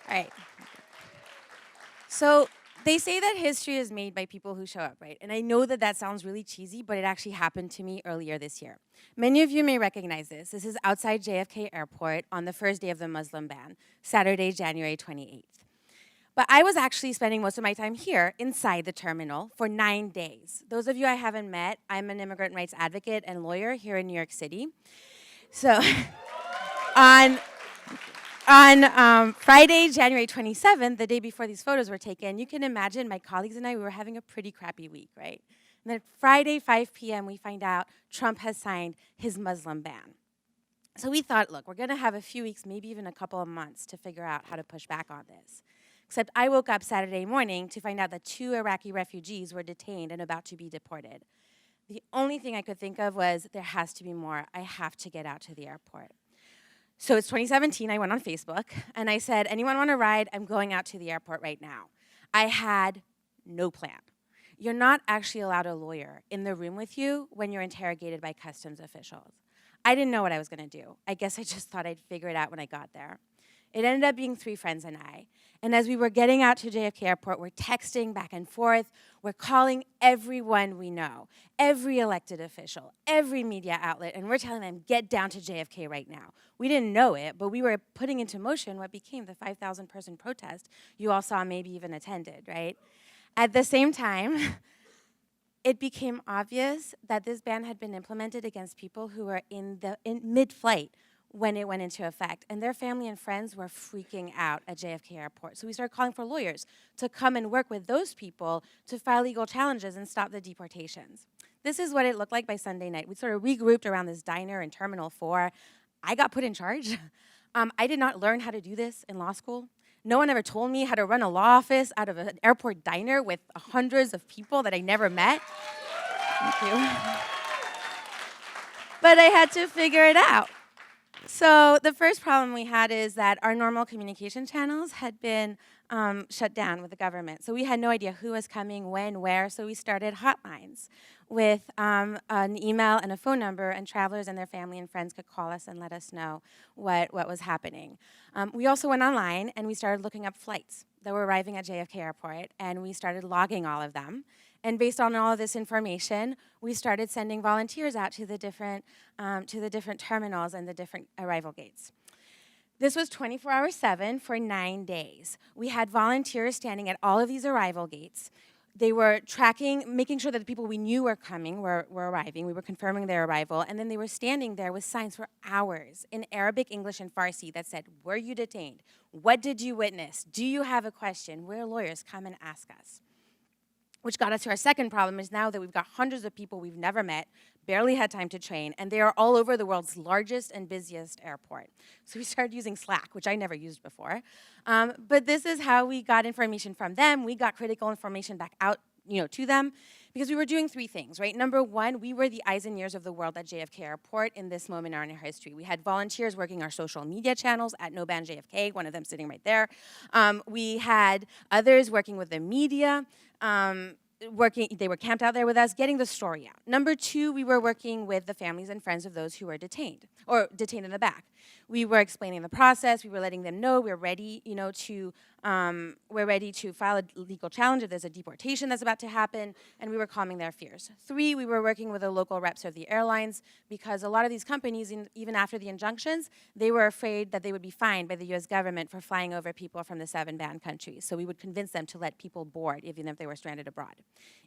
All right. So they say that history is made by people who show up, right? And I know that that sounds really cheesy, but it actually happened to me earlier this year. Many of you may recognize this. This is outside JFK Airport on the first day of the Muslim ban, Saturday, January 28th. But I was actually spending most of my time here inside the terminal for 9 days. Those of you I haven't met, I'm an immigrant rights advocate and lawyer here in New York City. So on Friday, January 27th, the day before these photos were taken, you can imagine my colleagues and I, we were having a pretty crappy week, right? And then Friday, 5 p.m., we find out Trump has signed his Muslim ban. So we thought, look, we're going to have a few weeks, maybe even a couple of months to figure out how to push back on this. Except I woke up Saturday morning to find out that 2 Iraqi refugees were detained and about to be deported. The only thing I could think of was there has to be more. I have to get out to the airport. So it's 2017, I went on Facebook, and I said, anyone want to ride? I'm going out to the airport right now. I had no plan. You're not actually allowed a lawyer in the room with you when you're interrogated by customs officials. I didn't know what I was going to do. I guess I just thought I'd figure it out when I got there. It ended up being 3 friends and I. And as we were getting out to JFK Airport, we're texting back and forth. We're calling everyone we know, every elected official, every media outlet, and we're telling them, get down to JFK right now. We didn't know it, but we were putting into motion what became the 5,000-person protest you all saw, maybe even attended, right? At the same time, it became obvious that this ban had been implemented against people who were in mid-flight when it went into effect, and their family and friends were freaking out at JFK Airport. So we started calling for lawyers to come and work with those people to file legal challenges and stop the deportations. This is what it looked like by Sunday night. We sort of regrouped around this diner in Terminal 4. I got put in charge. I did not learn how to do this in law school. No one ever told me how to run a law office out of an airport diner with hundreds of people that I never met. Thank you. But I had to figure it out. So the first problem we had is that our normal communication channels had been shut down with the government. So we had no idea who was coming, when, where, so we started hotlines with an email and a phone number, and travelers and their family and friends could call us and let us know what was happening. We also went online and we started looking up flights that were arriving at JFK Airport, and we started logging all of them. And based on all of this information, we started sending volunteers out to the different terminals and the different arrival gates. This was 24/7 for 9 days. We had volunteers standing at all of these arrival gates. They were tracking, making sure that the people we knew were coming were arriving. We were confirming their arrival. And then they were standing there with signs for hours in Arabic, English, and Farsi that said, were you detained? What did you witness? Do you have a question? We're lawyers. Come and ask us. Which got us to our second problem, is now that we've got hundreds of people we've never met, barely had time to train, and they are all over the world's largest and busiest airport. So we started using Slack, which I never used before. But this is how we got information from them. We got critical information back out to them, because we were doing 3 things, right? Number 1, we were the eyes and ears of the world at JFK Airport in this moment in our history. We had volunteers working our social media channels at No Ban JFK, one of them sitting right there. We had others working with the media, they were camped out there with us, getting the story out. Number 2, we were working with the families and friends of those who were detained, or detained in the back. We were explaining the process. We were letting them know we're ready, we're ready to file a legal challenge if there's a deportation that's about to happen, and we were calming their fears. 3, we were working with the local reps of the airlines, because a lot of these companies, even after the injunctions, they were afraid that they would be fined by the US government for flying over people from the 7 banned countries. So we would convince them to let people board, even if they were stranded abroad.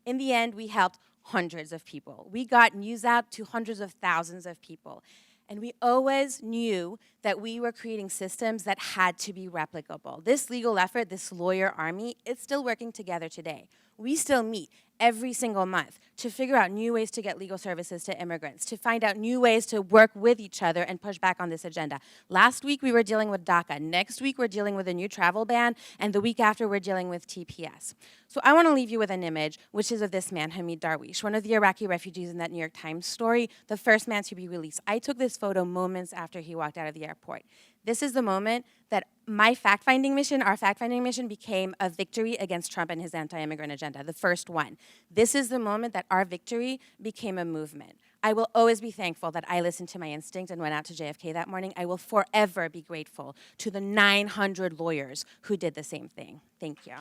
In the end, we helped hundreds of people. We got news out to hundreds of thousands of people. And we always knew that we were creating systems that had to be replicable. This legal effort, this lawyer army, it's still working together today. We still meet every single month to figure out new ways to get legal services to immigrants, to find out new ways to work with each other and push back on this agenda. Last week, we were dealing with DACA. Next week, we're dealing with a new travel ban. And the week after, we're dealing with TPS. So I want to leave you with an image, which is of this man, Hamid Darwish, one of the Iraqi refugees in that New York Times story, the first man to be released. I took this photo moments after he walked out of the airport. This is the moment that my fact-finding mission, our fact-finding mission, became a victory against Trump and his anti-immigrant agenda, the first one. This is the moment that our victory became a movement. I will always be thankful that I listened to my instinct and went out to JFK that morning. I will forever be grateful to the 900 lawyers who did the same thing. Thank you.